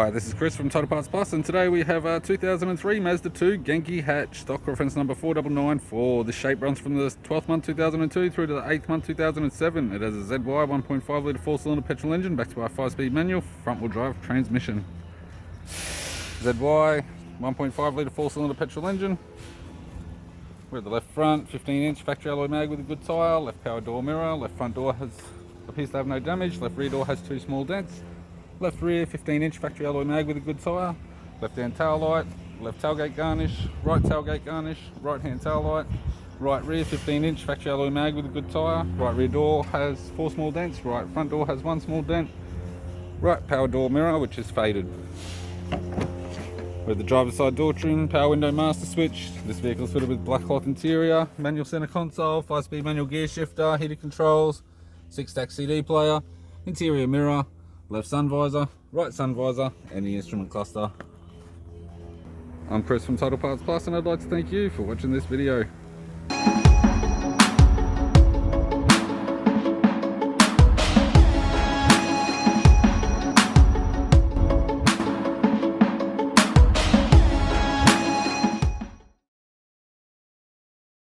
Hi, this is Chris from Total Parts Plus, and today we have a 2003 Mazda 2 Genki hatch, stock reference number 4994. The shape runs from the 12th month 2002 through to the 8th month 2007. It has a ZY 1.5 litre 4-cylinder petrol engine backed by a 5-speed manual front wheel drive transmission. ZY 1.5 litre 4-cylinder petrol engine. We're at the left front, 15-inch factory alloy mag with a good tyre, left power door mirror, left front door appears to have no damage, left rear door has 2 small dents. Left rear 15-inch factory alloy mag with a good tyre, left hand tail light, left tailgate garnish, right tailgate garnish, right hand tail light, right rear 15-inch factory alloy mag with a good tyre, right rear door has 4 small dents, right front door has 1 small dent, right power door mirror which is faded. With the driver's side door trim, power window master switch, this vehicle is fitted with black cloth interior, manual center console, 5-speed manual gear shifter, heated controls, 6-stack CD player, interior mirror, left sun visor, right sun visor, and the instrument cluster. I'm Chris from Total Parts Plus, and I'd like to thank you for watching this video.